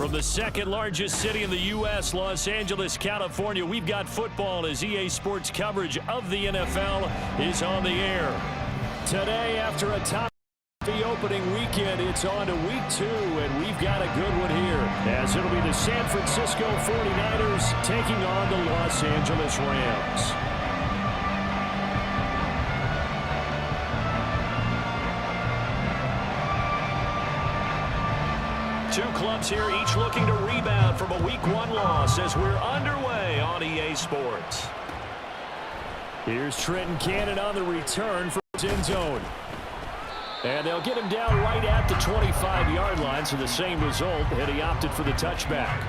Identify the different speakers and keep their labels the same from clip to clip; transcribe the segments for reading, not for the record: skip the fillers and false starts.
Speaker 1: From the second largest city in the U.S., Los Angeles, California, we've got football as EA Sports coverage of the NFL is on the air. Today, after a top the opening weekend, it's on to week 2, and we've got a good one here, as it'll be the San Francisco 49ers taking on the Los Angeles Rams. Two clubs here, each looking to rebound from a Week 1 loss as we're underway on EA Sports. Here's Trenton Cannon on the return from his end zone. And they'll get him down right at the 25-yard line, so the same result, and he opted for the touchback.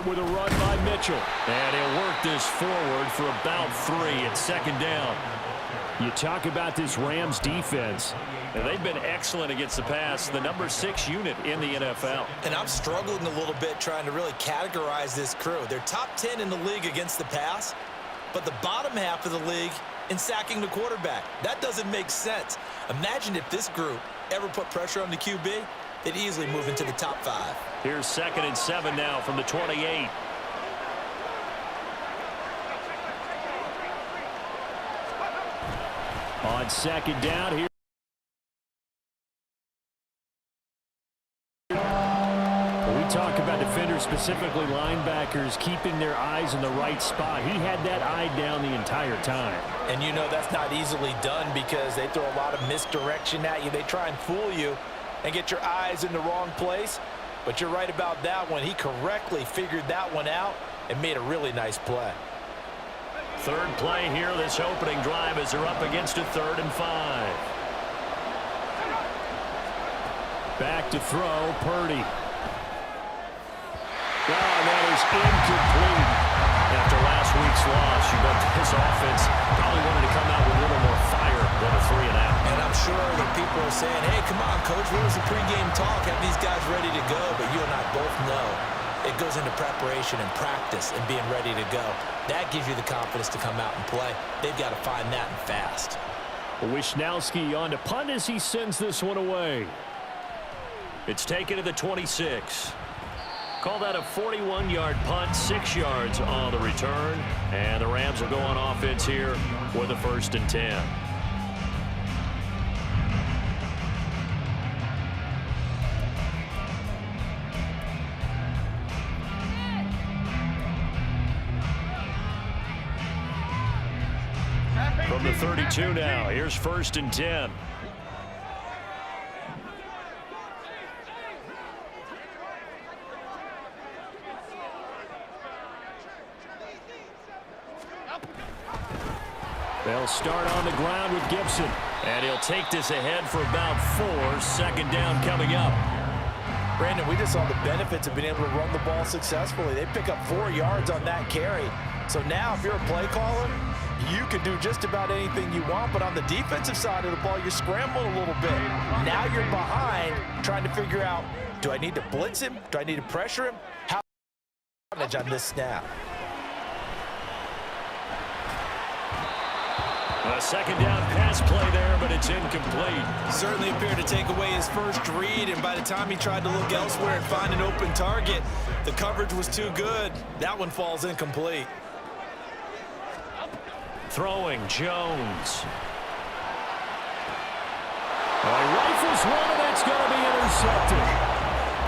Speaker 1: With a run by Mitchell. And he'll work this forward for about 3 at second down. You talk about this Rams defense. And they've been excellent against the pass, the number 6 unit in the NFL.
Speaker 2: And I'm struggling a little bit trying to really categorize this crew. They're top 10 in the league against the pass, but the bottom half of the league in sacking the quarterback. That doesn't make sense. Imagine if this group ever put pressure on the QB, they'd easily move into the top 5.
Speaker 1: Here's 2nd and 7 now from the 28. On second down here. We talk about defenders, specifically linebackers, keeping their eyes in the right spot. He had that eye down the entire time.
Speaker 2: And you know that's not easily done because they throw a lot of misdirection at you. They try and fool you and get your eyes in the wrong place. But you're right about that one. He correctly figured that one out and made a really nice play.
Speaker 1: Third play here, this opening drive, as they're up against a 3rd and 5. Back to throw, Purdy. Oh, that is incomplete. After last week's loss, you bet this offense probably wanted to come out with a little more fire than a 3 and out.
Speaker 2: And I'm sure that people are saying, hey, come on, Coach, where was the pregame talk? Have these guys ready to go? But you and I both know it goes into preparation and practice and being ready to go. That gives you the confidence to come out and play. They've got to find that and fast.
Speaker 1: Wishnowski on to punt as he sends this one away. It's taken to the 26. Call that a 41-yard punt, 6 yards on the return. And the Rams will go on offense here with a 1st and 10. From the 32 now, here's 1st and 10. They'll start on the ground with Gibson. And he'll take this ahead for about 4. 2nd down coming up.
Speaker 2: Brandon, we just saw the benefits of being able to run the ball successfully. They pick up 4 yards on that carry. So now if you're a play caller, you can do just about anything you want, but on the defensive side of the ball, you scramble a little bit. Now you're behind trying to figure out, do I need to blitz him? Do I need to pressure him? How on this snap?
Speaker 1: A 2nd down pass play there, but it's incomplete.
Speaker 2: Certainly appeared to take away his first read, and by the time he tried to look elsewhere and find an open target, the coverage was too good. That one falls incomplete.
Speaker 1: Throwing, Jones. Well, he rifles one, and it's going to be intercepted.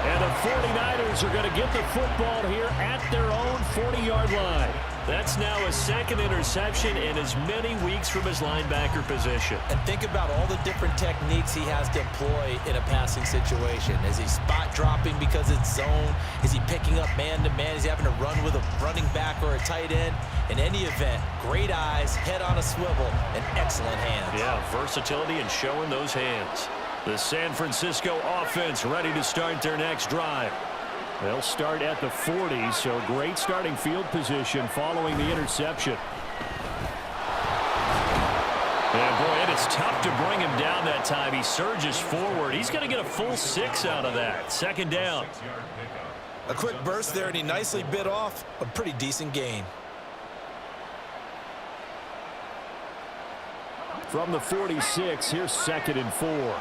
Speaker 1: And the 49ers are going to get the football here at their own 40-yard line. That's now a 2nd interception in as many weeks from his linebacker position.
Speaker 2: And think about all the different techniques he has to employ in a passing situation. Is he spot dropping because it's zone? Is he picking up man-to-man? Is he having to run with a running back or a tight end? In any event, great eyes, head on a swivel, and excellent hands.
Speaker 1: Yeah, versatility and showing those hands. The San Francisco offense ready to start their next drive. They'll start at the 40, so great starting field position following the interception. And boy, it is tough to bring him down that time. He surges forward. He's going to get a full 6 out of that. Second down.
Speaker 2: A quick burst there, and he nicely bit off a pretty decent gain.
Speaker 1: From the 46, here's 2nd and 4.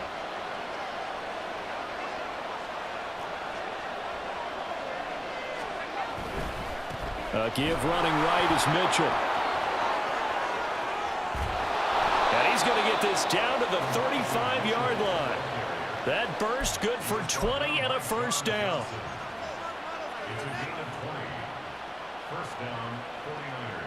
Speaker 1: A give running right is Mitchell. And he's going to get this down to the 35-yard line. That burst good for 20 and a first down.
Speaker 3: It's a gain of 20. First down, 49ers.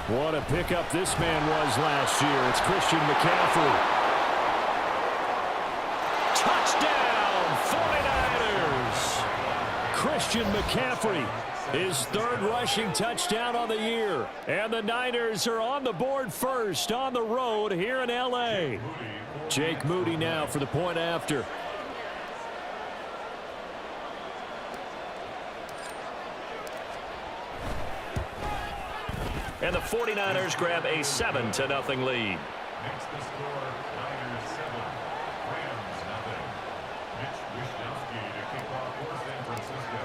Speaker 1: What a pickup this man was last year. It's Christian McCaffrey. Touchdown, 49ers! Christian McCaffrey, his 3rd rushing touchdown on the year. And the Niners are on the board first on the road here in L.A. Jake Moody now for the point after. And the 49ers grab a 7-0 lead.
Speaker 3: Next the score, Niners 7, Rams 0. Mitch Wishnowsky to kick off for San Francisco.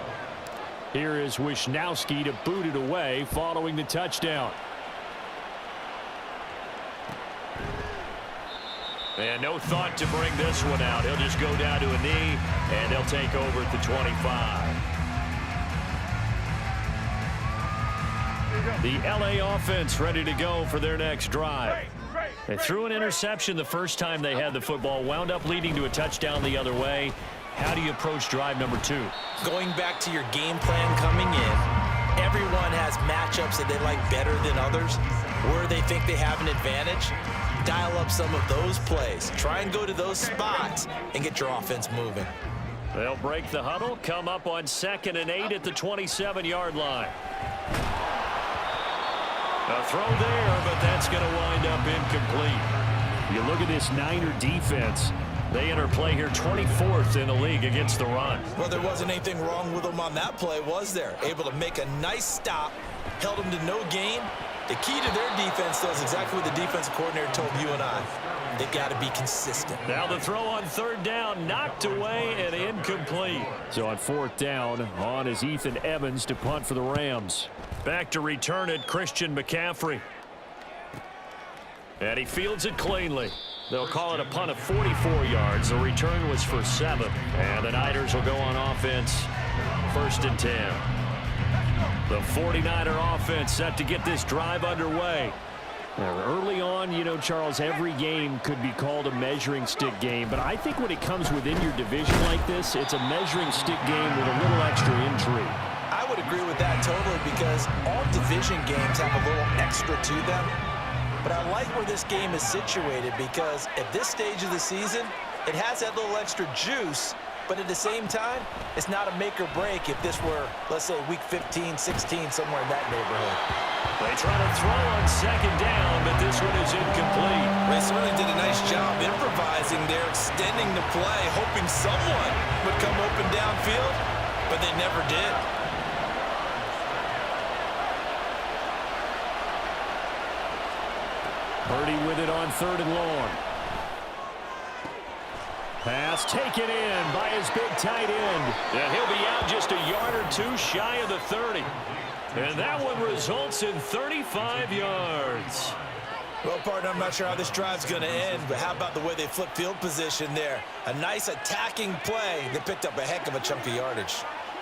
Speaker 1: Here is Wishnowsky to boot it away following the touchdown. And no thought to bring this one out. He'll just go down to a knee, and they'll take over at the 25. The L.A. offense ready to go for their next drive. They threw an interception the first time they had the football, wound up leading to a touchdown the other way. How do you approach drive number 2?
Speaker 2: Going back to your game plan coming in, everyone has matchups that they like better than others, where they think they have an advantage. Dial up some of those plays. Try and go to those spots and get your offense moving.
Speaker 1: They'll break the huddle, come up on 2nd and 8 at the 27-yard line. A throw there, but that's going to wind up incomplete. You look at this Niner defense. They enter play here 24th in the league against the run.
Speaker 2: Well, there wasn't anything wrong with them on that play, was there? Able to make a nice stop, held them to no gain. The key to their defense, though, is exactly what the defensive coordinator told you and I. They've got to be consistent.
Speaker 1: Now the throw on 3rd down, knocked away and incomplete. So on 4th down, on is Ethan Evans to punt for the Rams. Back to return it, Christian McCaffrey. And he fields it cleanly. They'll call it a punt of 44 yards. The return was for 7. And the Niners will go on offense, 1st and 10. The 49er offense set to get this drive underway. Now, early on, you know, Charles, every game could be called a measuring stick game. But I think when it comes within your division like this, it's a measuring stick game with a little extra intrigue.
Speaker 2: I would agree with that totally, because all division games have a little extra to them. But I like where this game is situated, because at this stage of the season, it has that little extra juice. But at the same time, it's not a make or break if this were, let's say, week 15, 16, somewhere in that neighborhood.
Speaker 1: They try to throw on 2nd down, but this one is incomplete.
Speaker 2: They certainly did a nice job improvising there, extending the play, hoping someone would come open downfield, but they never did.
Speaker 1: Purdy with it on 3rd and long. Pass taken in by his big tight end. And he'll be out just a yard or 2 shy of the 30. And that one results in 35 yards.
Speaker 2: Well, partner, I'm not sure how this drive's going to end, but how about the way they flip field position there? A nice attacking play that picked up a heck of a chunk of yardage.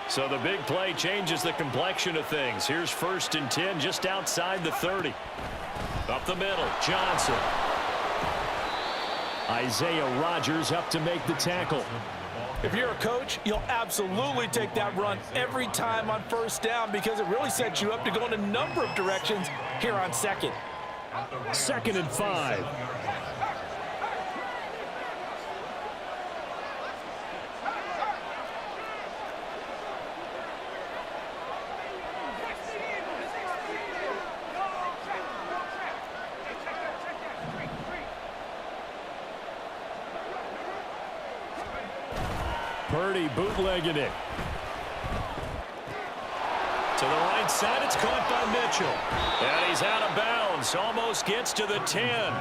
Speaker 1: So the big play changes the complexion of things. Here's 1st and 10 just outside the 30. Up the middle, Johnson. Isaiah Rodgers up to make the tackle.
Speaker 4: If you're a coach, you'll absolutely take that run every time on 1st down, because it really sets you up to go in a number of directions here on 2nd.
Speaker 1: 2nd and 5. Purdy bootlegging it. To the right side, it's caught by Mitchell. And he's out of bounds, almost gets to the 10.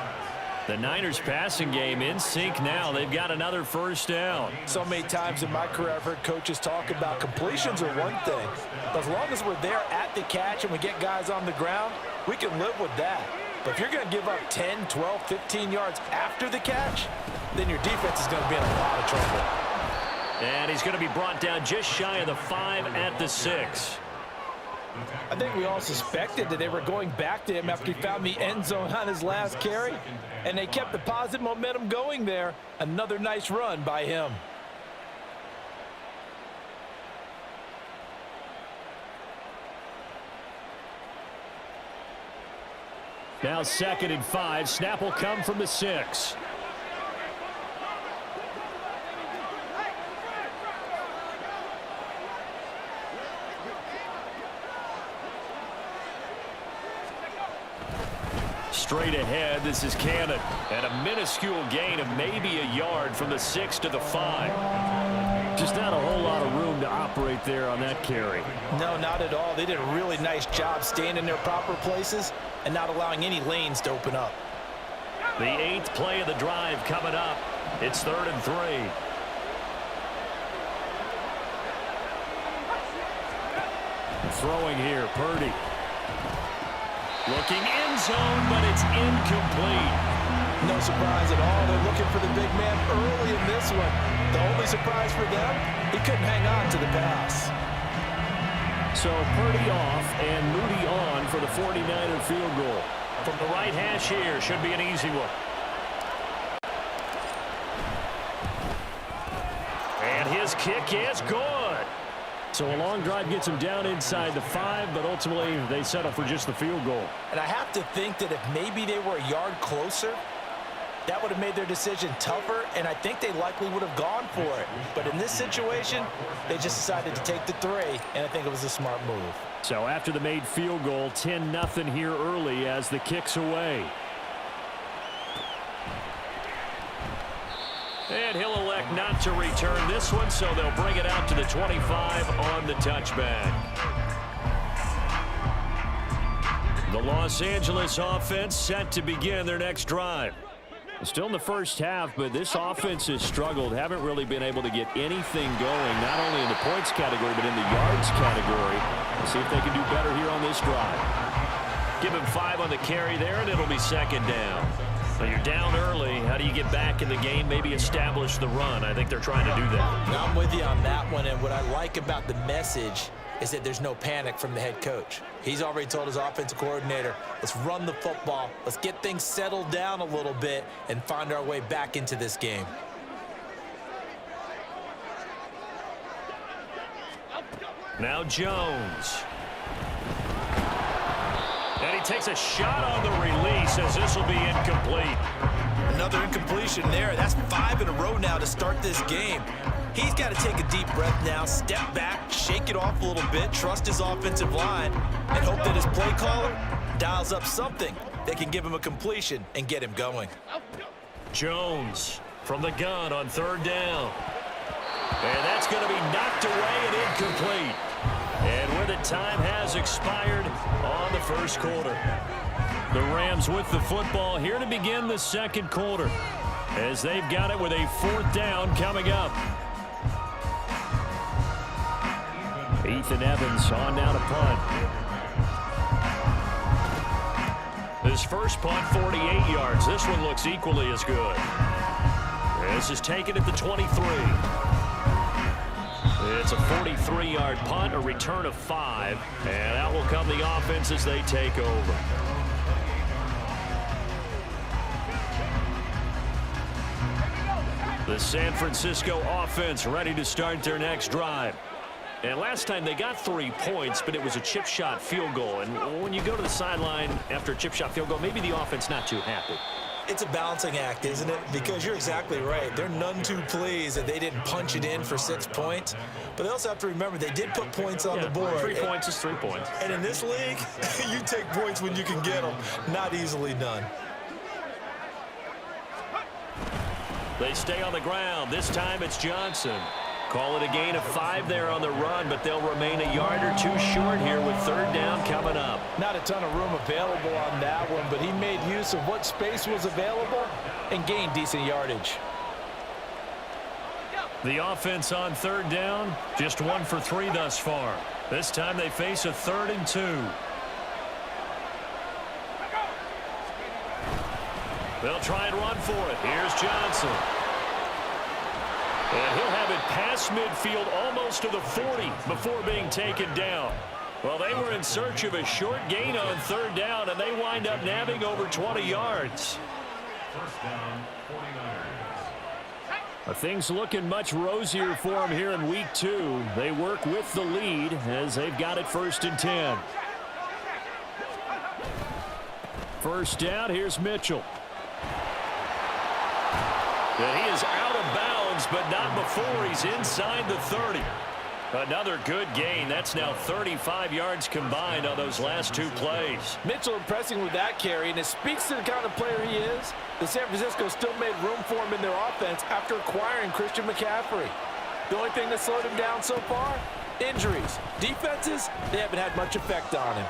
Speaker 1: The Niners passing game in sync now. They've got another first down.
Speaker 4: So many times in my career I've heard coaches talk about completions are one thing. But as long as we're there at the catch and we get guys on the ground, we can live with that. But if you're going to give up 10, 12, 15 yards after the catch, then your defense is going to be in a lot of trouble.
Speaker 1: And he's going to be brought down just shy of the 5 at the 6.
Speaker 4: I think we all suspected that they were going back to him after he found the end zone on his last carry, and they kept the positive momentum going there. Another nice run by him.
Speaker 1: Now 2nd and 5. Snap will come from the 6. Straight ahead, this is Cannon. And a minuscule gain of maybe a yard from the 6 to the 5. Just not a whole lot of room to operate there on that carry.
Speaker 4: No, not at all. They did a really nice job staying in their proper places and not allowing any lanes to open up.
Speaker 1: The 8th play of the drive coming up. It's 3rd and 3. Throwing here, Purdy. Looking end zone, but it's incomplete.
Speaker 4: No surprise at all. They're looking for the big man early in this one. The only surprise for them, he couldn't hang on to the pass.
Speaker 1: So Purdy off and Moody on for the 49er field goal. From the right hash here, should be an easy one. And his kick is good. So a long drive gets him down inside the 5, but ultimately they settle for just the field goal.
Speaker 4: And I have to think that if maybe they were a yard closer, that would have made their decision tougher, and I think they likely would have gone for it. But in this situation, they just decided to take the 3, and I think it was a smart move.
Speaker 1: So after the made field goal, 10-0 here early as the kick's away. And he'll elect not to return this one, so they'll bring it out to the 25 on the touchback. The Los Angeles offense set to begin their next drive. Still in the first half, but this offense has struggled. Haven't really been able to get anything going, not only in the points category, but in the yards category. Let's see if they can do better here on this drive. Give him 5 on the carry there, and it'll be 2nd down. So you're down early. How do you get back in the game, maybe establish the run? I think they're trying to do that.
Speaker 4: I'm with you on that one, and what I like about the message is that there's no panic from the head coach. He's already told his offensive coordinator, let's run the football, let's get things settled down a little bit and find our way back into this game.
Speaker 1: Now Jones. And he takes a shot on the release as this will be incomplete.
Speaker 4: Another incompletion there. That's 5 in a row now to start this game. He's got to take a deep breath now, step back, shake it off a little bit, trust his offensive line, and hope that his play caller dials up something that can give him a completion and get him going.
Speaker 1: Jones from the gun on 3rd down. And that's going to be knocked away and incomplete. And where the time has expired on the first quarter. The Rams with the football here to begin the 2nd quarter as they've got it with a 4th down coming up. Ethan Evans on now to punt. His first punt, 48 yards. This one looks equally as good. This is taken at the 23. It's a 43-yard punt, a return of 5, and out will come the offense as they take over. The San Francisco offense ready to start their next drive. And last time they got 3 points, but it was a chip shot field goal. And when you go to the sideline after a chip shot field goal, maybe the offense not too happy.
Speaker 4: It's a balancing act, isn't it? Because you're exactly right. They're none too pleased that they didn't punch it in for 6 points. But they also have to remember they did put points on the board.
Speaker 1: 3 points is 3 points.
Speaker 4: And in this league, you take points when you can get them. Not easily done.
Speaker 1: They stay on the ground. This time it's Johnson. Call it a gain of 5 there on the run, but they'll remain a yard or 2 short here with third down coming up. Not a ton of room available on that one, but he made use of what space was available and gained decent yardage. The offense on third down, just 1 for 3 thus far. This time they face a 3rd and 2. They'll try and run for it. Here's Johnson. And he'll have it past midfield almost to the 40 before being taken down. Well, they were in search of a short gain on third down, and they wind up nabbing over 20 yards.
Speaker 3: First down, 49ers.
Speaker 1: Things looking much rosier for them here in week 2. They work with the lead as they've got it 1st and 10. First down, here's Mitchell. And he is out of bounds, but not before he's inside the 30. Another good gain. That's now 35 yards combined on those last 2 plays. Mitchell impressing with that carry, and it speaks to the kind of player he is. The San Francisco still made room for him in their offense after acquiring Christian McCaffrey. The only thing that slowed him down so far? Injuries. Defenses, they haven't had much effect on him.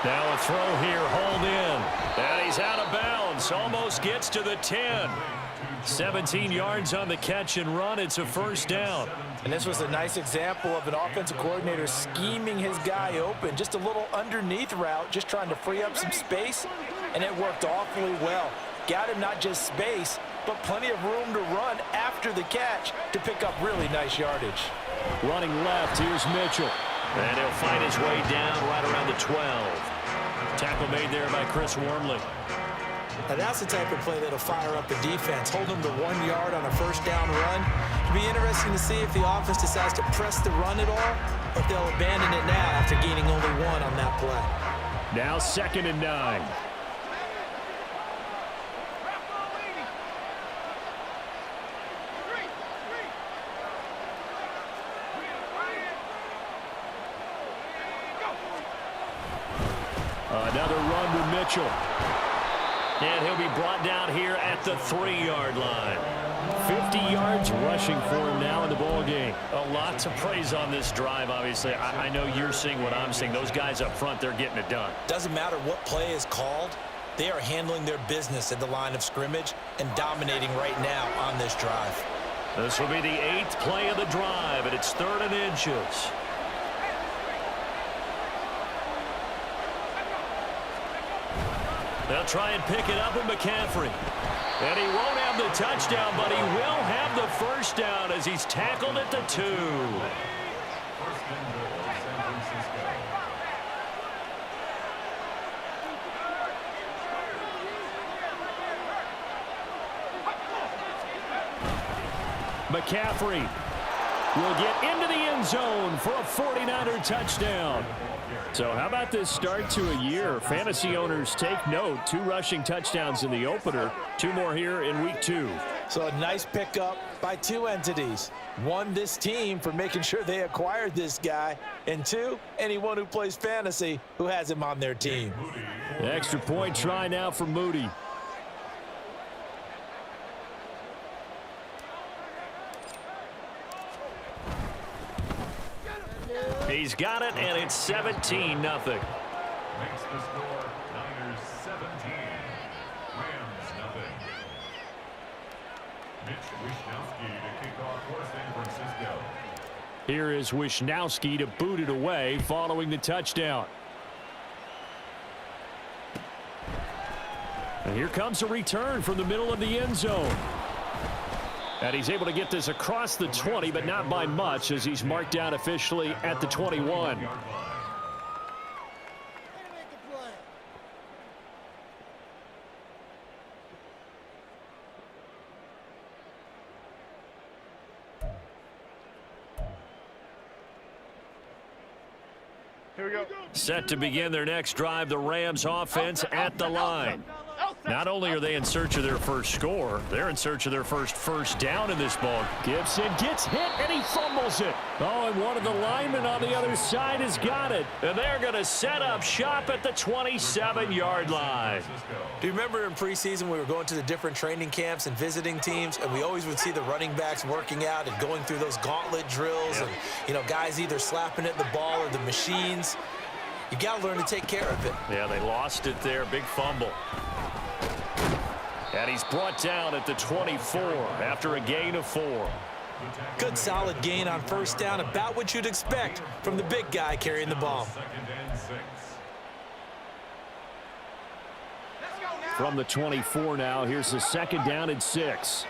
Speaker 1: Now a throw here, hauled in. And he's out of bounds. Almost gets to the 10. 17 yards on the catch and run. It's a first down. And this was a nice example of an offensive coordinator scheming his guy open. Just a little underneath route, just trying to free up some space, and it worked awfully well. Got him not just space, but plenty of room to run after the catch to pick up really nice yardage. Running left, here's Mitchell. And he'll find his way down right around the 12. Tackle made there by Chris Wormley.
Speaker 4: Now that's the type of play that'll fire up the defense. Hold them to 1 yard on a first down run. It'll be interesting to see if the offense decides to press the run at all, or if they'll abandon it now after gaining only 1 on that play.
Speaker 1: Now 2nd and 9. Another run with Mitchell. And he'll be brought down here at the 3-yard line. 50 yards rushing for him now in the ball game. A lot to praise on this drive, obviously. I know you're seeing what I'm seeing. Those guys up front, they're getting it done.
Speaker 4: Doesn't matter what play is called. They are handling their business at the line of scrimmage and dominating right now on this drive.
Speaker 1: This will be the 8th play of the drive, and it's 3rd and inches. They'll try and pick it up with McCaffrey. And he won't have the touchdown, but he will have the first down as he's tackled at the 2.
Speaker 3: First and goal, San Francisco.
Speaker 1: McCaffrey will get into the end zone for a 49er touchdown. So how about this start to a year? Fantasy owners take note. 2 rushing touchdowns in the opener. 2 more here in week 2.
Speaker 2: So a nice pickup by 2 entities. 1, this team for making sure they acquired this guy. And 2, anyone who plays fantasy who has him on their team.
Speaker 1: The extra point try now for Moody. He's got it, and it's 17-0.
Speaker 3: Makes the score Niners 17, Rams nothing. Mitch Wishnowsky to kick off for San Francisco.
Speaker 1: Here is Wishnowsky to boot it away following the touchdown. And here comes a return from the middle of the end zone. And he's able to get this across the 20, but not by much, as he's marked down officially at the 21.
Speaker 5: Here we go.
Speaker 1: Set to begin their next drive, the Rams offense at the line. Not only are they in search of their first score, they're in search of their first down in this ball. Gibson gets hit, and he fumbles it. Oh, and one of the linemen on the other side has got it. And they're going to set up shop at the 27-yard line.
Speaker 4: Do you remember in preseason we were going to the different training camps and visiting teams, and we always would see the running backs working out and going through those gauntlet drills and, you know, guys either slapping at the ball or the machines. You got to learn to take care of it.
Speaker 1: Yeah, they lost it there. Big fumble. And he's brought down at the 24 after a gain of 4.
Speaker 4: Good solid gain on first down, about what you'd expect from the big guy carrying the ball.
Speaker 1: From the 24 now, here's the 2nd down and 6.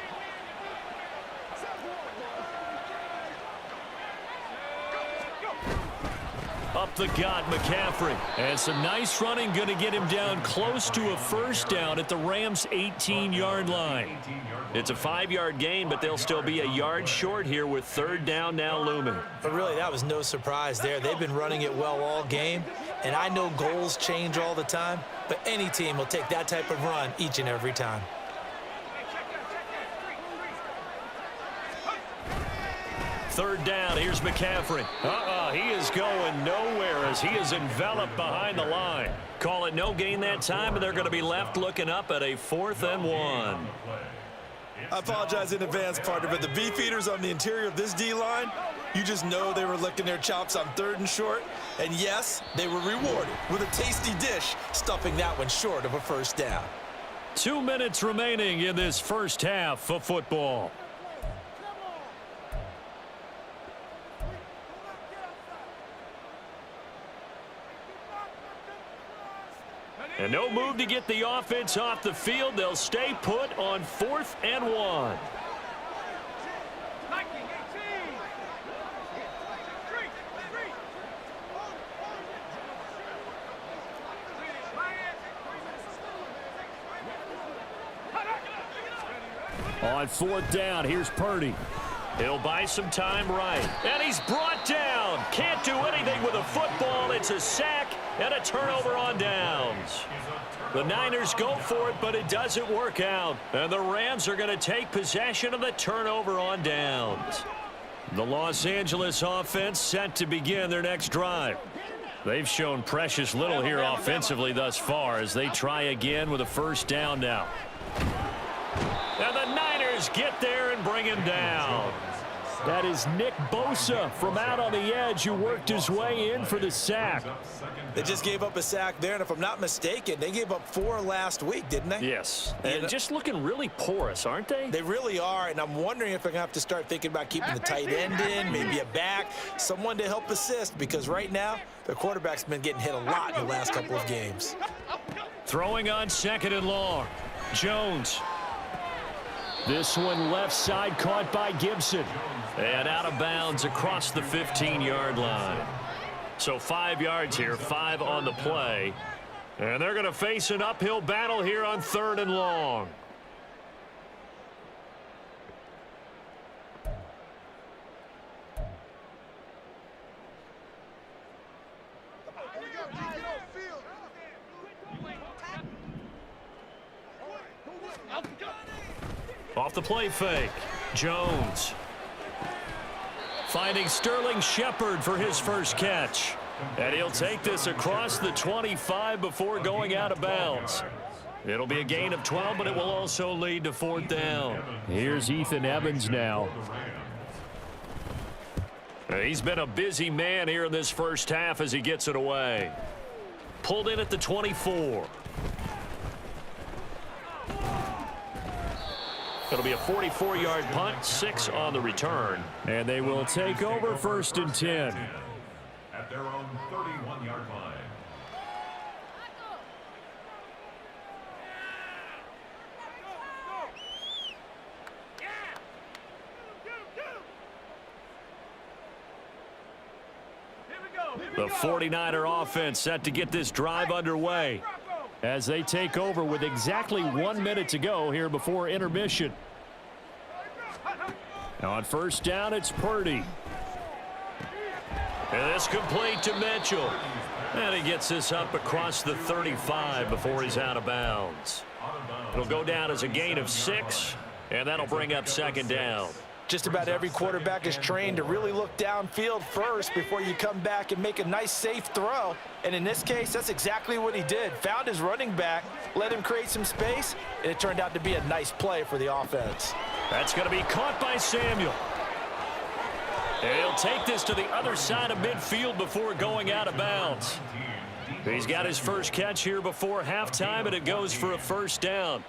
Speaker 1: Up the gut, McCaffrey. And some nice running, going to get him down close to a first down at the Rams' 18-yard line. It's a 5-yard gain, but they'll still be a yard short here with 3rd down now looming.
Speaker 4: But really, that was no surprise there. They've been running it well all game, and I know goals change all the time, but any team will take that type of run each and every time.
Speaker 1: Third down, here's McCaffrey. He is going nowhere as he is enveloped behind the line. Call it no gain that time, and they're going to be left looking up at a 4th and 1.
Speaker 4: I apologize in advance, partner, but the beefeaters on the interior of this D-line, you just know they were licking their chops on 3rd and short. And yes, they were rewarded with a tasty dish, stuffing that one short of a first down.
Speaker 1: 2 minutes remaining in this first half of football. And no move to get the offense off the field. They'll stay put on 4th and 1. On 4th down, here's Purdy. He'll buy some time right. And he's brought down. Can't do anything with a football. It's a sack and a turnover on downs. The Niners go for it, but it doesn't work out. And the Rams are going to take possession of the turnover on downs. The Los Angeles offense set to begin their next drive. They've shown precious little here offensively thus far as they try again with a first down now. And the Niners get there and bring him down. That is Nick Bosa from out on the edge who worked his way in for the sack.
Speaker 4: They just gave up a sack there, and if I'm not mistaken, they gave up 4 last week, didn't they?
Speaker 1: Yes, and just looking really porous, aren't they?
Speaker 4: They really are, and I'm wondering if they're going to have to start thinking about keeping the tight end in, maybe a back, someone to help assist, because right now, their quarterback's been getting hit a lot in the last couple of games.
Speaker 1: Throwing on 2nd and long. Jones. This one left side caught by Gibson. And out of bounds across the 15-yard line. So 5 yards here, 5 on the play. And they're going to face an uphill battle here on 3rd and long. Off the play fake. Jones. Finding Sterling Shepard for his first catch. And he'll take this across the 25 before going out of bounds. It'll be a gain of 12, but it will also lead to 4th down. Here's Ethan Evans now. He's been a busy man here in this first half as he gets it away. Pulled in at the 24. It'll be a 44-yard punt, 6 on the return. And they will take over 1st and 10.
Speaker 3: At their own 31-yard line.
Speaker 1: The 49er offense set to get this drive underway as they take over with exactly 1 minute to go here before intermission. Now on first down, it's Purdy. And this complete to Mitchell. And he gets this up across the 35 before he's out of bounds. It'll go down as a gain of 6, and that'll bring up second down.
Speaker 2: Just about every quarterback is trained to really look downfield first before you come back and make a nice, safe throw. And in this case, that's exactly what he did. Found his running back, let him create some space, and it turned out to be a nice play for the offense.
Speaker 1: That's going to be caught by Samuel. And he'll take this to the other side of midfield before going out of bounds. He's got his first catch here before halftime, and it goes for a first down.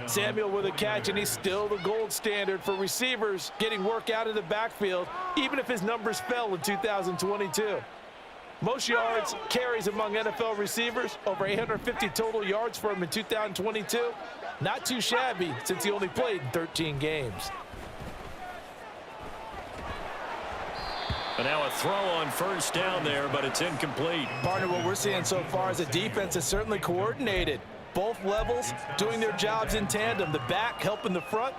Speaker 2: Samuel with a catch, and he's still the gold standard for receivers getting work out of the backfield, even if his numbers fell in 2022. Most yards, carries among NFL receivers, over 850 total yards for him in 2022. Not too shabby since he only played 13 games.
Speaker 1: And now a throw on first down there, but it's incomplete.
Speaker 2: Partner, what we're seeing so far is a defense is certainly coordinated. Both levels doing their jobs in tandem. The back helping the front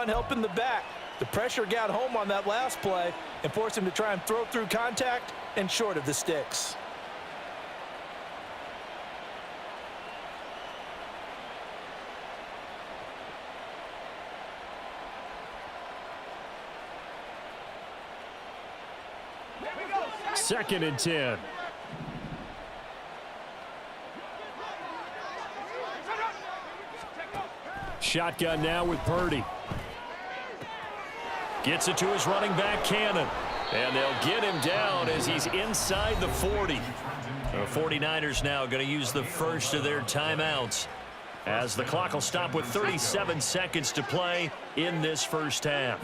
Speaker 2: helping the back. The pressure got home on that last play and forced him to try and throw through contact and short of the sticks.
Speaker 1: Second and 10. Shotgun now with Purdy. Gets it to his running back, Cannon. And they'll get him down as he's inside the 40. The 49ers now going to use the first of their timeouts, as the clock will stop with 37 seconds to play in this first half.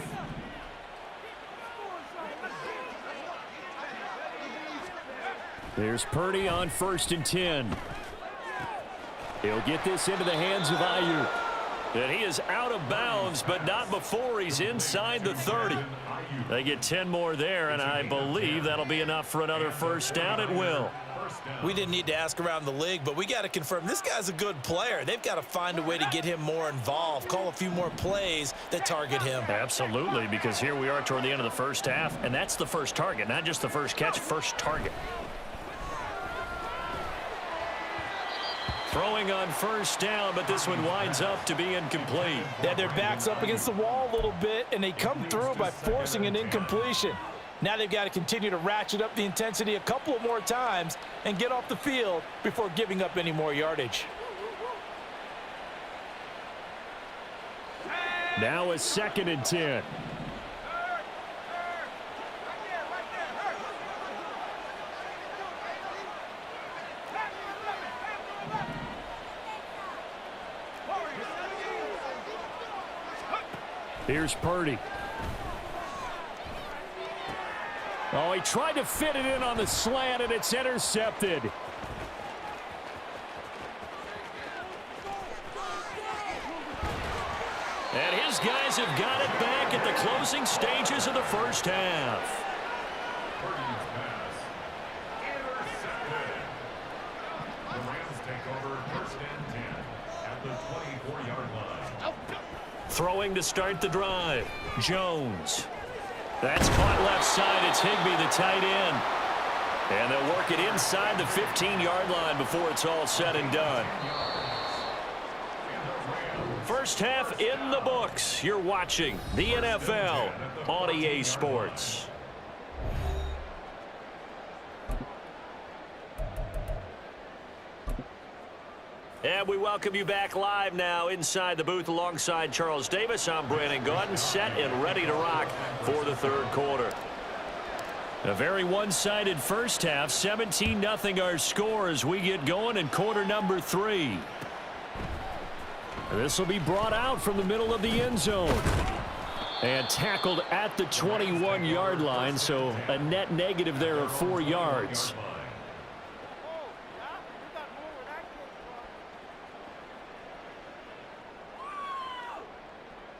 Speaker 1: There's Purdy on first and 10. He'll get this into the hands of Ayuk. And he is out of bounds, but not before he's inside the 30. They get 10 more there, and I believe that'll be enough for another first down. It will.
Speaker 4: We didn't need to ask around the league, but we got to confirm this guy's a good player. They've got to find a way to get him more involved, call a few more plays that target him.
Speaker 1: Absolutely, because here we are toward the end of the first half, and that's the first target, not just the first catch, first target. Throwing on first down, but this one winds up to be incomplete.
Speaker 2: They had their backs up against the wall a little bit, and they come through by forcing an incompletion. Now they've got to continue to ratchet up the intensity a couple of more times and get off the field before giving up any more yardage.
Speaker 1: Now a second and 10. Here's Purdy. Oh, he tried to fit it in on the slant, and it's intercepted. And his guys have got it back at the closing stages of the first half.
Speaker 3: Purdy's pass. Intercepted. The Rams take over first and 10 at the 24-yard line.
Speaker 1: Throwing to start the drive. Jones. That's caught left side. It's Higbee, the tight end. And they'll work it inside the 15-yard line before it's all said and done. First half in the books. You're watching the NFL on EA Sports. And we welcome you back live now inside the booth alongside Charles Davis. I'm Brandon Gaudin, set and ready to rock for the third quarter. A very one-sided first half, 17-0 our score as we get going in quarter number 3. This will be brought out from the middle of the end zone and tackled at the 21-yard line, so a net negative there of 4 yards.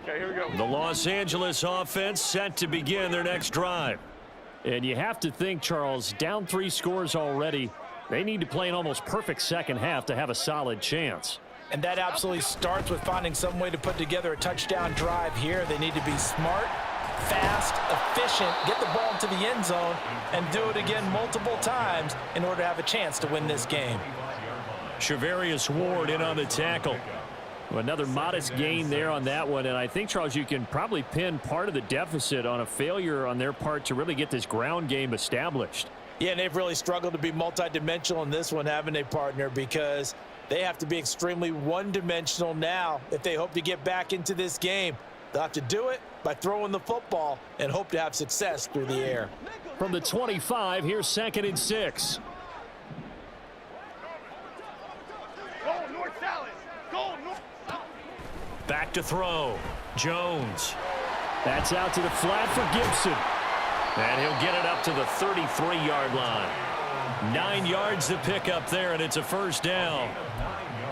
Speaker 5: Okay, here we go.
Speaker 1: The Los Angeles offense set to begin their next drive. And you have to think, Charles, down 3 scores already. They need to play an almost perfect second half to have a solid chance.
Speaker 2: And that absolutely starts with finding some way to put together a touchdown drive here. They need to be smart, fast, efficient, get the ball into the end zone, and do it again multiple times in order to have a chance to win this game.
Speaker 1: Charvarius Ward in on the tackle. Another modest gain there on that one, and I think, Charles, you can probably pin part of the deficit on a failure on their part to really get this ground game established.
Speaker 2: Yeah, and they've really struggled to be multidimensional in this one, haven't they, partner? Because they have to be extremely one-dimensional now if they hope to get back into this game. They'll have to do it by throwing the football and hope to have success through the air.
Speaker 1: From the 25, here's 2nd and 6. Back to throw. Jones. That's out to the flat for Gibson. And he'll get it up to the 33-yard line. 9 yards to pick up there, and it's a first down.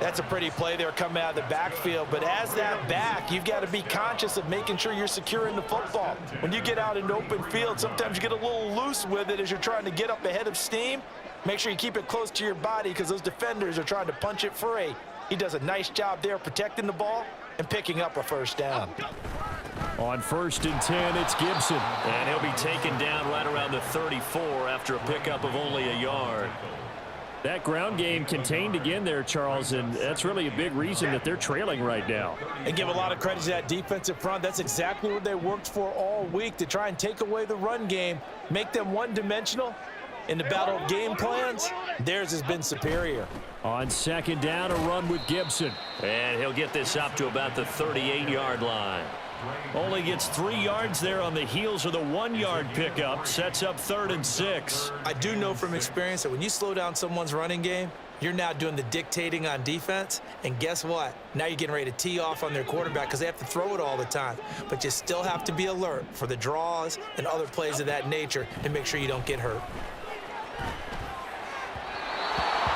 Speaker 2: That's a pretty play there coming out of the backfield. But as that back, you've got to be conscious of making sure you're securing the football. When you get out in open field, sometimes you get a little loose with it as you're trying to get up ahead of steam. Make sure you keep it close to your body because those defenders are trying to punch it free. He does a nice job there protecting the ball and picking up a first down.
Speaker 1: On 1st and 10, it's Gibson. And he'll be taken down right around the 34 after a pickup of only a yard. That ground game contained again there, Charles, and that's really a big reason that they're trailing right now.
Speaker 2: And give a lot of credit to that defensive front. That's exactly what they worked for all week, to try and take away the run game, make them one-dimensional. In the battle of game plans, theirs has been superior.
Speaker 1: On 2nd down, a run with Gibson. And he'll get this up to about the 38-yard line. Only gets 3 yards there on the heels of the 1-yard pickup. Sets up 3rd and 6.
Speaker 4: I do know from experience that when you slow down someone's running game, you're now doing the dictating on defense. And guess what? Now you're getting ready to tee off on their quarterback because they have to throw it all the time. But you still have to be alert for the draws and other plays of that nature and make sure you don't get hurt.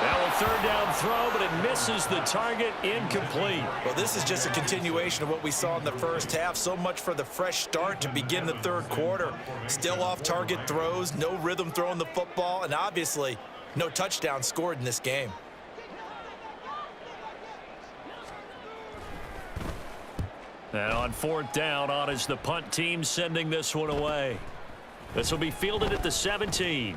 Speaker 1: Now a 3rd down throw, but it misses the target. Incomplete.
Speaker 4: Well, this is just a continuation of what we saw in the first half. So much for the fresh start to begin the 3rd quarter. Still off-target throws, no rhythm throwing the football, and obviously no touchdown scored in this game.
Speaker 1: And on 4th down, on is the punt team sending this one away. This will be fielded at the 17.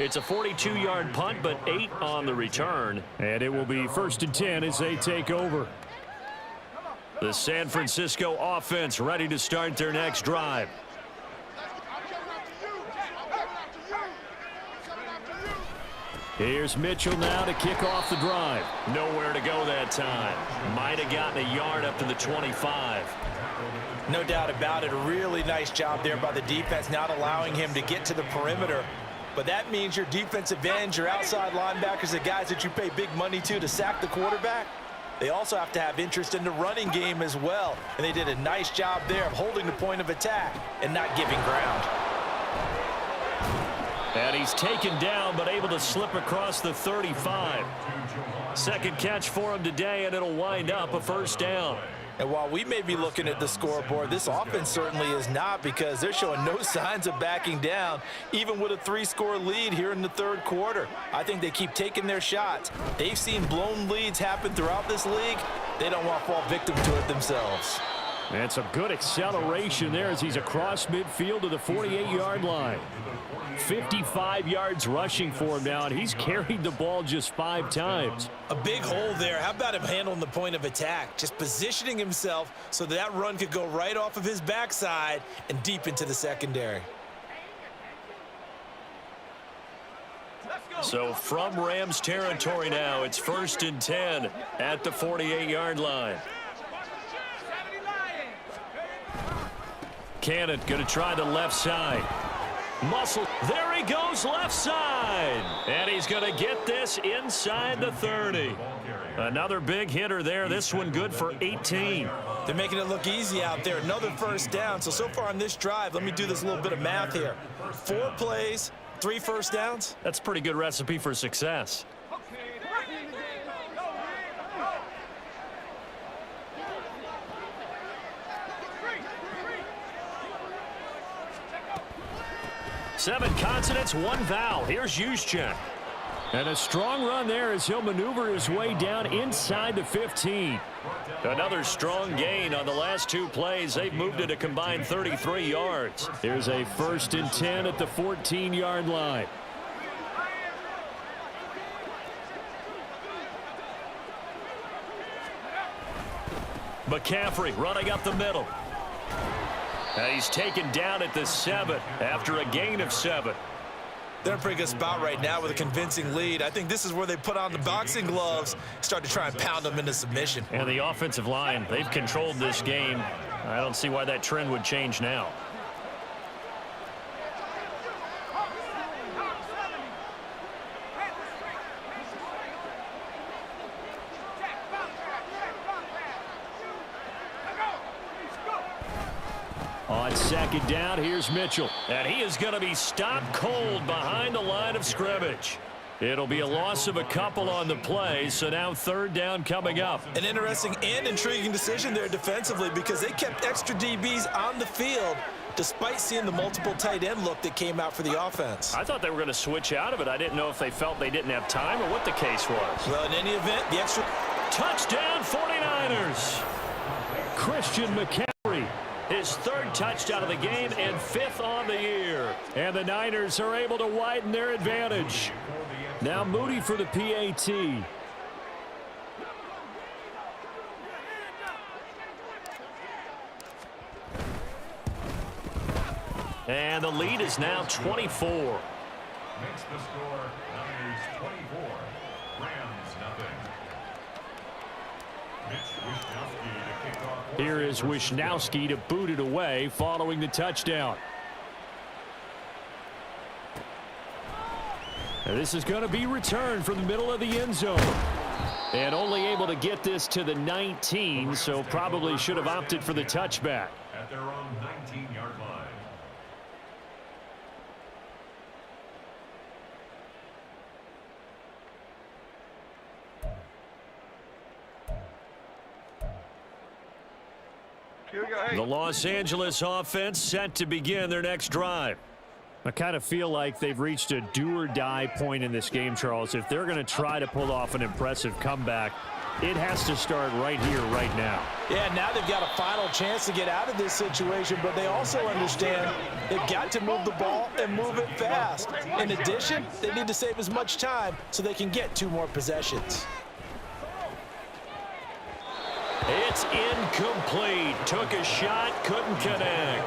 Speaker 1: It's a 42-yard punt, but 8 on the return. And it will be 1st and 10 as they take over. The San Francisco offense ready to start their next drive. Here's Mitchell now to kick off the drive. Nowhere to go that time. Might have gotten a yard up to the 25.
Speaker 2: No doubt about it. A really nice job there by the defense, not allowing him to get to the perimeter. But that means your defensive ends, your outside linebackers, the guys that you pay big money to sack the quarterback, they also have to have interest in the running game as well. And they did a nice job there of holding the point of attack and not giving ground.
Speaker 1: And he's taken down, but able to slip across the 35. Second catch for him today, and it'll wind up a first down.
Speaker 2: And while we may be looking at the scoreboard, this offense certainly is not, because they're showing no signs of backing down, even with a 3-score lead here in the 3rd quarter. I think they keep taking their shots. They've seen blown leads happen throughout this league. They don't want to fall victim to it themselves.
Speaker 1: And some good acceleration there as he's across midfield to the 48-yard line. 55 yards rushing for him now, and he's carried the ball just 5 times.
Speaker 4: A big hole there. How about him handling the point of attack? Just positioning himself so that run could go right off of his backside and deep into the secondary.
Speaker 1: So from Rams territory now, it's 1st and 10 at the 48-yard line. Cannon going to try the left side. Muscle. There he goes, left side. And he's going to get this inside the 30. Another big hitter there. This one good for 18.
Speaker 4: They're making it look easy out there. Another first down. So far on this drive, let me do this little bit of math here. 4 plays, 3 first downs.
Speaker 1: That's a pretty good recipe for success. Seven consonants, 1 vowel. Here's Juszczyk. And a strong run there as he'll maneuver his way down inside the 15. Another strong gain on the last 2 plays. They've moved it a combined 33 yards. Here's a 1st and 10 at the 14-yard line. McCaffrey running up the middle. And he's taken down at the 7 after a gain of 7.
Speaker 4: They're in a pretty good spot right now with a convincing lead. I think this is where they put on the boxing gloves, start to try and pound them into submission.
Speaker 1: And the offensive line, they've controlled this game. I don't see why that trend would change now. On second down, here's Mitchell. And he is going to be stopped cold behind the line of scrimmage. It'll be a loss of a couple on the play, so now third down coming up.
Speaker 4: An interesting and intriguing decision there defensively because they kept extra DBs on the field despite seeing the multiple tight end look that came out for the offense.
Speaker 1: I thought they were going to switch out of it. I didn't know if they felt they didn't have time or what the case was.
Speaker 4: Well, in any event, the extra...
Speaker 1: Touchdown 49ers. Christian McCaffrey. His third touchdown of the game and 5th on the year. And the Niners are able to widen their advantage. Now Moody for the PAT. And the lead is now 24.
Speaker 3: Makes the score Niners 24, Rams nothing.
Speaker 1: Here is Wishnowski to boot it away following the touchdown. And this is going to be returned from the middle of the end zone. And only able to get this to the 19, so probably should have opted for the touchback.
Speaker 3: At their own 19-yard line.
Speaker 1: The Los Angeles offense set to begin their next drive. I kind of feel like they've reached a do-or-die point in this game, Charles. If they're going to try to pull off an impressive comeback, it has to start right here, right now.
Speaker 2: Yeah, now they've got a final chance to get out of this situation, but they also understand they've got to move the ball and move it fast. In addition, they need to save as much time so they can get 2 more possessions.
Speaker 1: It's incomplete. Took a shot, couldn't connect.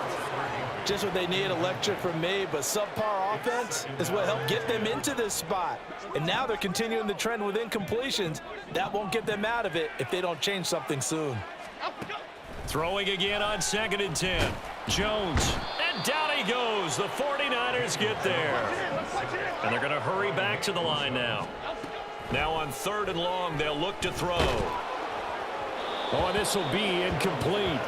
Speaker 2: Just what they need, a lecture from me, but subpar offense is what helped get them into this spot. And now they're continuing the trend with incompletions. That won't get them out of it if they don't change something soon.
Speaker 1: Throwing again on 2nd and 10. Jones, and down he goes. The 49ers get there. And they're going to hurry back to the line now. Now on 3rd and long, they'll look to throw. Oh, this will be incomplete.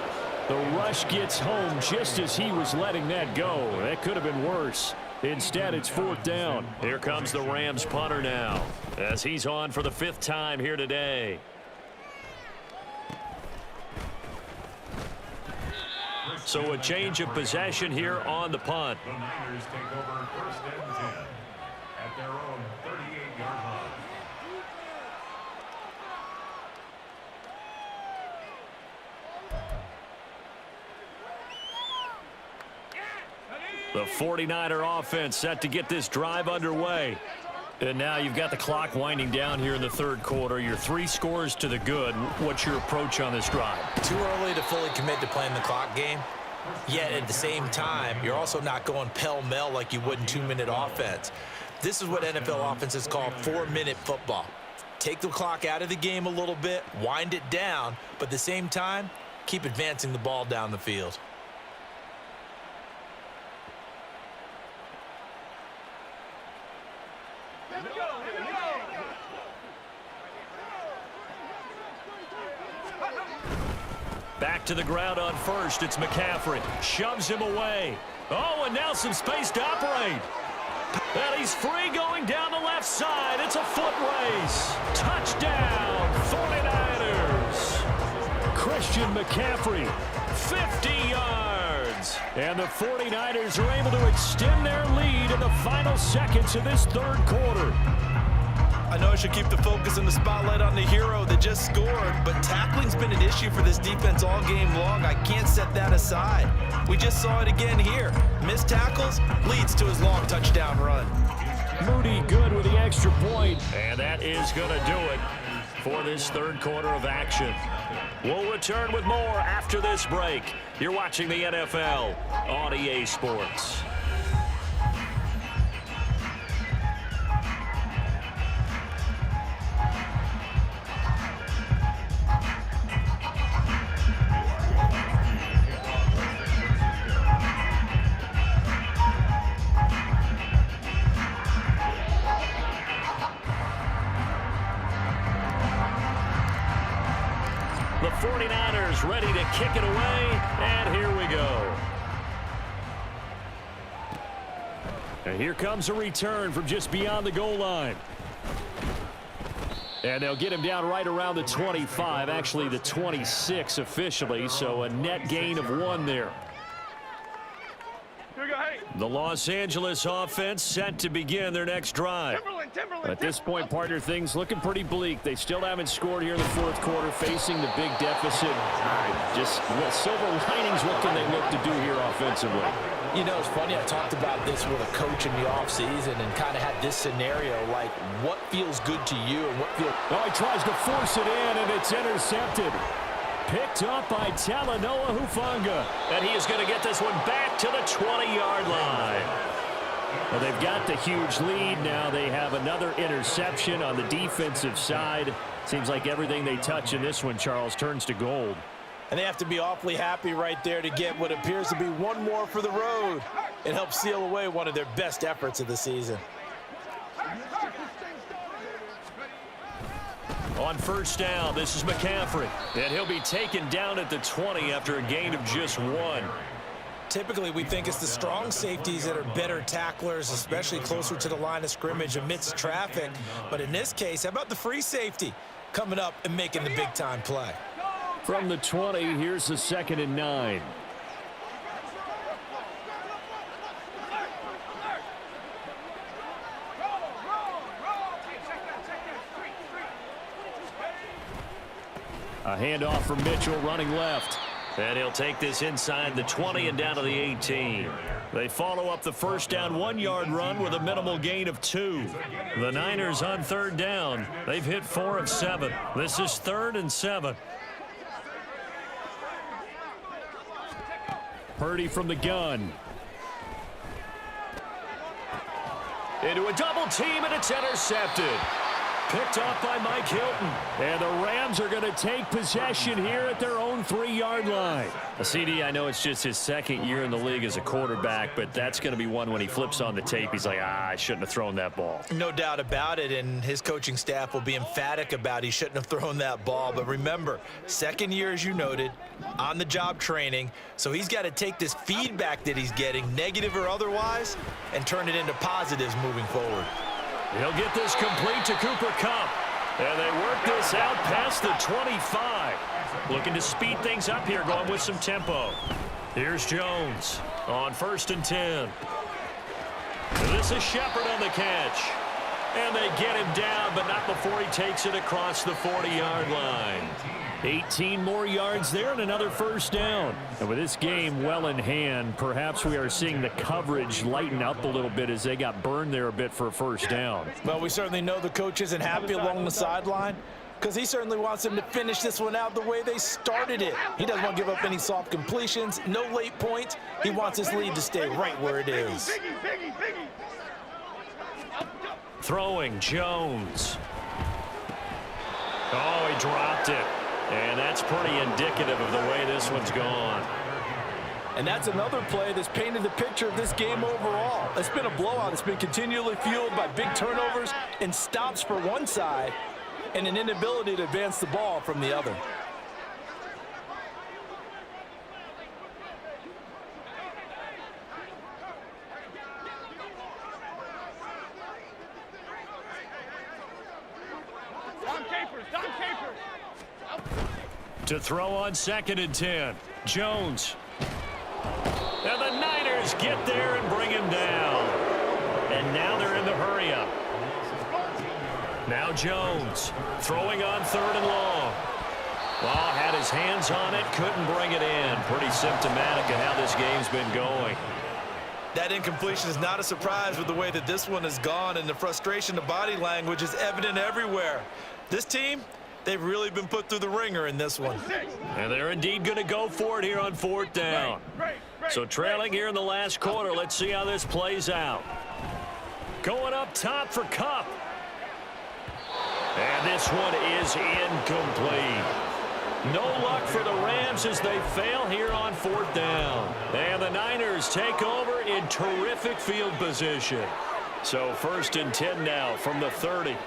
Speaker 1: The rush gets home just as he was letting that go. That could have been worse. Instead, it's 4th down. Here comes the Rams punter now as he's on for the 5th time here today. So a change of possession here on the punt.
Speaker 3: The Niners take over 1st and 10 at their own 38-yard line.
Speaker 1: The 49er offense set to get this drive underway. And now you've got the clock winding down here in the 3rd quarter. You're 3 scores to the good. What's your approach on this drive?
Speaker 4: Too early to fully commit to playing the clock game. Yet at the same time, you're also not going pell-mell like you would in 2-minute offense. This is what NFL offenses call 4-minute football. Take the clock out of the game a little bit, wind it down, but at the same time, keep advancing the ball down the field.
Speaker 1: Back to the ground on 1st. It's McCaffrey. Shoves him away. Oh, and now some space to operate. And he's free going down the left side. It's a foot race. Touchdown, 49ers. Christian McCaffrey, 50 yards. And the 49ers are able to extend their lead in the final seconds of this 3rd quarter.
Speaker 4: I know I should keep the focus and the spotlight on the hero that just scored, but tackling's been an issue for this defense all game long. I can't set that aside. We just saw it again here. Missed tackles leads to his long touchdown run.
Speaker 1: Moody good with the extra point, and that is going to do it. for this third quarter of action. We'll return with more after this break. You're watching the NFL on EA Sports. The 49ers ready to kick it away, and here we go. And here comes a return from just beyond the goal line. And they'll get him down right around the 25, actually the 26 officially, so a net gain of 1 there. The Los Angeles offense set to begin their next drive. At this point, partner, things looking pretty bleak. They still haven't scored here in the fourth quarter, facing the big deficit. Just silver linings, what can they look to do here offensively?
Speaker 2: You know, it's funny, I talked about this with a coach in the offseason and kind of had this scenario, like what feels good to you and what feels...
Speaker 1: Oh, he tries to force it in, and it's intercepted. Picked up by Talanoa Hufanga. And he is going to get this one back to the 20-yard line. Well, they've got the huge lead now. They have another interception on the defensive side. Seems like everything they touch in this one, Charles, turns to gold.
Speaker 2: And they have to be awfully happy right there to get what appears to be one more for the road. It helps seal away one of their best efforts of the season.
Speaker 1: On first down, this is McCaffrey. And he'll be taken down at the 20 after a gain of just 1.
Speaker 4: Typically, we think it's the strong safeties that are better tacklers, especially closer to the line of scrimmage amidst traffic. But in this case, how about the free safety coming up and making the big-time play?
Speaker 1: From the 20, here's the 2nd and 9. A handoff from Mitchell running left. And he'll take this inside the 20 and down to the 18. They follow up the first down 1-yard run with a minimal gain of 2. The Niners on third down. They've hit 4 of 7. This is 3rd and 7. Purdy from the gun. Into a double team, and it's intercepted. Picked off by Mike Hilton. And the Rams are going to take possession here at their own 3-yard line. CD, I know it's just his 2nd year in the league as a quarterback, but that's going to be one when he flips on the tape. He's like, I shouldn't have thrown that ball.
Speaker 4: No doubt about it, and his coaching staff will be emphatic about he shouldn't have thrown that ball. But remember, 2nd year, as you noted, on-the-job training, so he's got to take this feedback that he's getting, negative or otherwise, and turn it into positives moving forward.
Speaker 1: He'll get this complete to Cooper Kupp. And they work this out past the 25. Looking to speed things up here, going with some tempo. Here's Jones on 1st and 10. This is Shepard on the catch. And they get him down, but not before he takes it across the 40-yard line. 18 more yards there and another first down. And with this game well in hand, perhaps we are seeing the coverage lighten up a little bit as they got burned there a bit for a first down.
Speaker 2: Well, we certainly know the coach isn't happy along the sideline because he certainly wants them to finish this one out the way they started it. He doesn't want to give up any soft completions, no late points. He wants his lead to stay right where it is.
Speaker 1: Throwing Jones. Oh, he dropped it. And that's pretty indicative of the way this one's gone.
Speaker 2: And that's another play that's painted the picture of this game overall. It's been a blowout. It's been continually fueled by big turnovers and stops for one side and an inability to advance the ball from the other.
Speaker 1: To throw on 2nd and 10. Jones. And the Niners get there and bring him down. And now they're in the hurry-up. Now Jones throwing on 3rd and long. Well, had his hands on it, couldn't bring it in. Pretty symptomatic of how this game's been going.
Speaker 4: That incompletion is not a surprise with the way that this one has gone, and the frustration, the body language is evident everywhere. This team, They've really been put through the ringer in this one.
Speaker 1: And they're indeed going to go for it here on 4th down. So trailing here in the last quarter. Let's see how this plays out. Going up top for Kupp. And this one is incomplete. No luck for the Rams as they fail here on 4th down. And the Niners take over in terrific field position. So 1st and 10 now from the 30.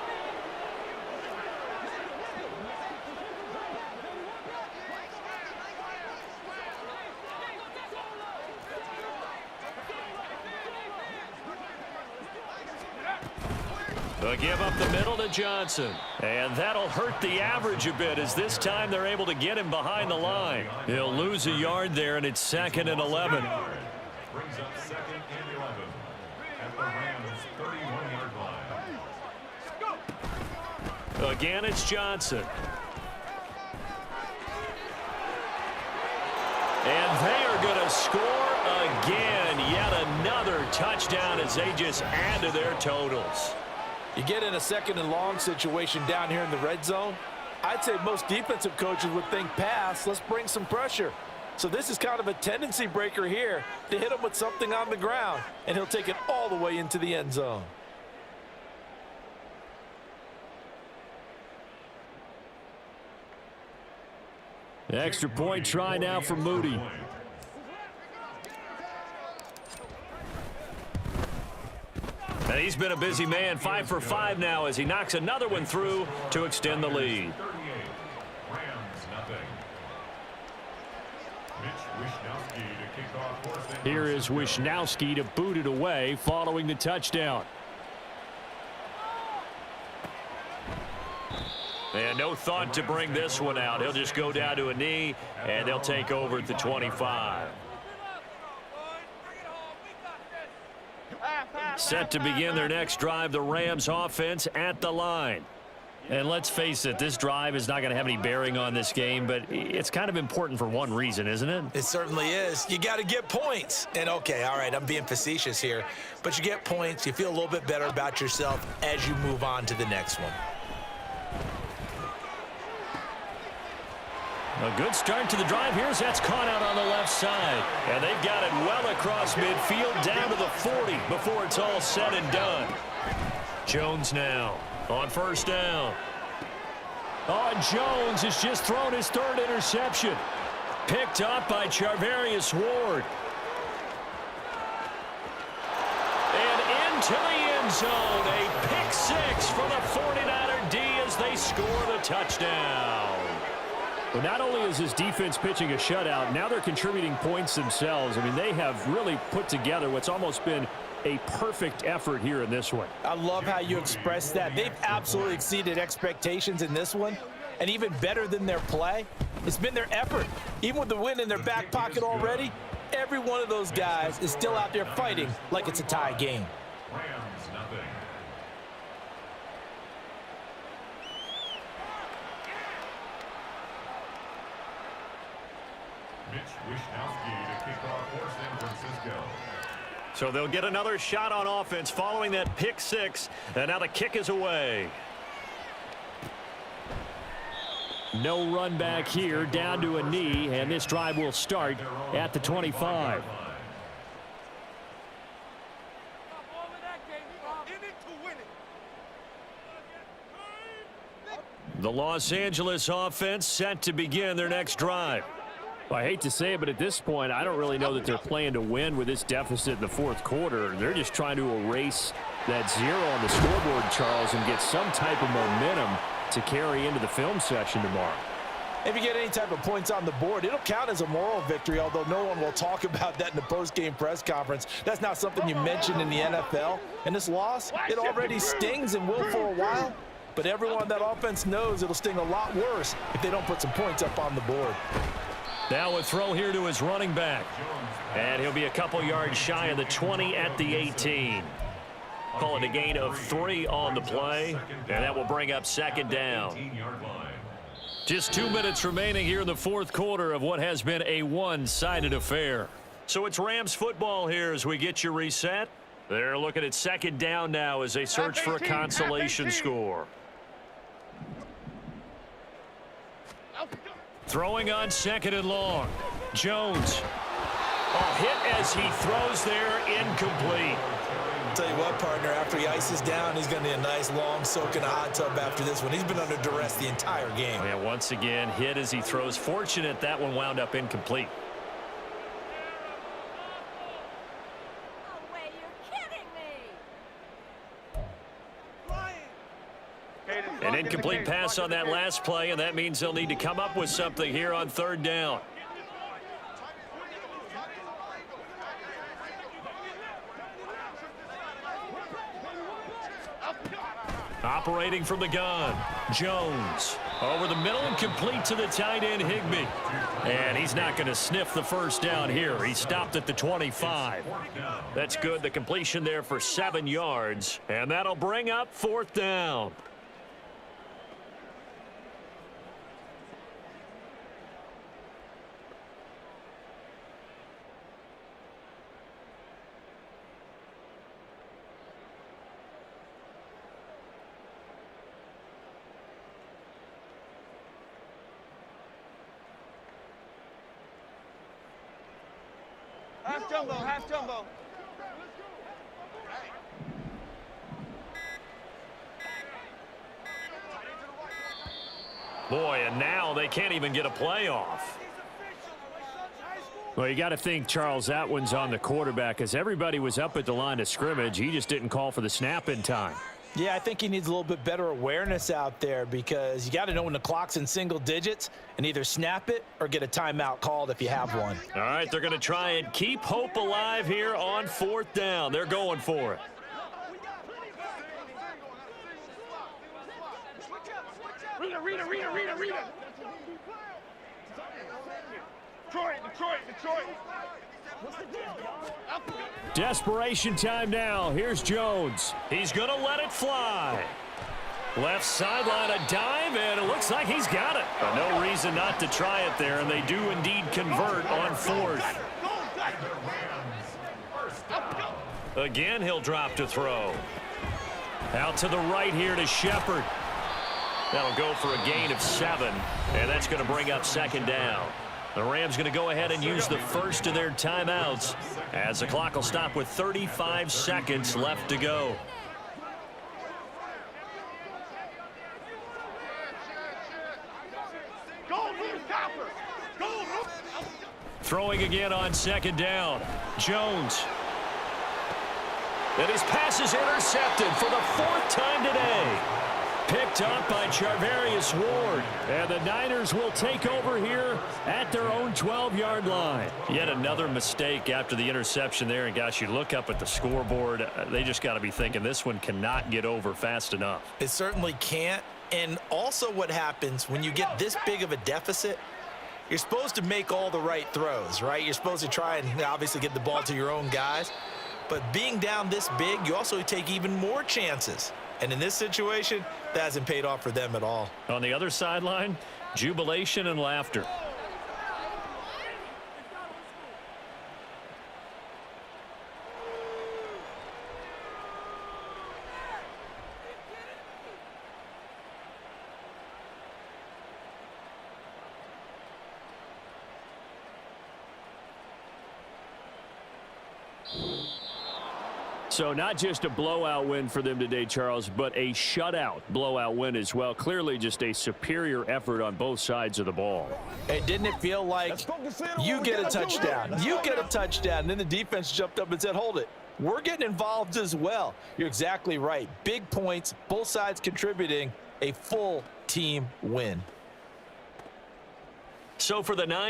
Speaker 1: They'll give up the middle to Johnson. And that'll hurt the average a bit as this time they're able to get him behind the line. He'll lose a yard there, and it's 2nd and 11.
Speaker 3: Brings up 2nd and 11 at the Rams' 31-yard line.
Speaker 1: Again, it's Johnson. And they are going to score again. Yet another touchdown as they just add to their totals.
Speaker 2: You get in a 2nd and long situation down here in the red zone. I'd say most defensive coaches would think pass. Let's bring some pressure. So this is kind of a tendency breaker here to hit him with something on the ground, and he'll take it all the way into the end zone.
Speaker 1: Extra point try now for Moody. And he's been a busy man, 5 for 5 now as he knocks another one through to extend the lead.
Speaker 3: 38. Rams nothing. Mitch Wishnowsky to kick off 4th and
Speaker 1: Here is Wishnowsky to boot it away following the touchdown. And no thought to bring this one out. He'll just go down to a knee, and they'll take over at the 25. Set to begin their next drive, the Rams offense at the line. And let's face it, this drive is not going to have any bearing on this game, but it's kind of important for one reason, isn't it?
Speaker 4: It certainly is. You got to get points. And, okay, all right, I'm being facetious here. But you get points, you feel a little bit better about yourself as you move on to the next one.
Speaker 1: A good start to the drive. Here's that's caught out on the left side. And they've got it well across midfield down to the 40 before it's all said and done. Jones now on 1st down. Oh, and Jones has just thrown his 3rd interception. Picked up by Charvarius Ward. And into the end zone. A pick 6 for the 49er D as they score the touchdown. Well, not only is this defense pitching a shutout, now they're contributing points themselves. I mean, they have really put together what's almost been a perfect effort here in this one.
Speaker 2: I love how you express that. They've absolutely exceeded expectations in this one, and even better than their play, it's been their effort. Even with the win in their back pocket already, every one of those guys is still out there fighting like it's a tie game.
Speaker 3: Rams nothing. Mitch Wishnowsky to kick off for San Francisco.
Speaker 1: So they'll get another shot on offense following that pick 6, and now the kick is away. No run back here, down to a knee, and this drive will start at the 25. The Los Angeles offense set to begin their next drive. Well, I hate to say it, but at this point, I don't really know that they're playing to win with this deficit in the 4th quarter. They're just trying to erase that 0 on the scoreboard, Charles, and get some type of momentum to carry into the film session tomorrow.
Speaker 2: If you get any type of points on the board, it'll count as a moral victory, although no one will talk about that in the post-game press conference. That's not something you mentioned in the NFL. And this loss, it already stings and will for a while. But everyone on that offense knows it'll sting a lot worse if they don't put some points up on the board.
Speaker 1: Now a throw here to his running back. And he'll be a couple yards shy of the 20 at the 18. Call it a gain of 3 on the play. And that will bring up 2nd down. Just 2 minutes remaining here in the 4th quarter of what has been a one-sided affair. So it's Rams football here as we get you reset. They're looking at 2nd down now as they search for a consolation score. Throwing on 2nd and long. Jones. Hit as he throws there, incomplete.
Speaker 4: Tell you what, partner, after he ices down, he's going to need a nice long soak in a hot tub after this one. He's been under duress the entire game.
Speaker 1: Yeah, once again, hit as he throws. Fortunate that one wound up incomplete.
Speaker 5: No way, you're kidding me.
Speaker 1: An incomplete pass on that last play, and that means they'll need to come up with something here on 3rd down. Operating from the gun, Jones. Over the middle and complete to the tight end, Higbee. And he's not going to sniff the 1st down here. He stopped at the 25. That's good. The completion there for 7 yards. And that'll bring up 4th down.
Speaker 6: Half jumbo, half jumbo.
Speaker 1: Boy, and now they can't even get a playoff. Well, you got to think, Charles, that one's on the quarterback, as everybody was up at the line of scrimmage. He just didn't call for the snap in time.
Speaker 2: Yeah, I think he needs a little bit better awareness out there, because you got to know when the clock's in single digits and either snap it or get a timeout called if you have one.
Speaker 1: All right, they're going to try and keep hope alive here on 4th down. They're going for it.
Speaker 6: Rita. Detroit.
Speaker 1: Desperation time now. Here's Jones. He's going to let it fly. Left sideline, a dive, and it looks like he's got it. But no reason not to try it there, and they do indeed convert on 4th. Again, he'll drop to throw. Out to the right here to Shepard. That'll go for a gain of 7, and that's going to bring up 2nd down. The Rams going to go ahead and use the first of their timeouts, as the clock will stop with 35 seconds left to go. Throwing again on 2nd down. Jones. And his pass is intercepted for the 4th time today. Picked up by Charvarius Ward. And the Niners will take over here at their own 12-yard line. Yet another mistake after the interception there. And, gosh, you look up at the scoreboard, they just got to be thinking this one cannot get over fast enough.
Speaker 4: It certainly can't. And also what happens when you get this big of a deficit, you're supposed to make all the right throws, right? You're supposed to try and obviously get the ball to your own guys. But being down this big, you also take even more chances. And in this situation, that hasn't paid off for them at all.
Speaker 1: On the other sideline, jubilation and laughter. So not just a blowout win for them today, Charles, but a shutout blowout win as well. Clearly just a superior effort on both sides of the ball.
Speaker 2: Hey, didn't it feel like you get a touchdown, you get a touchdown, and then the defense jumped up and said, hold it, we're getting involved as well. You're exactly right. Big points, both sides contributing, a full team win.
Speaker 1: So for the Niners,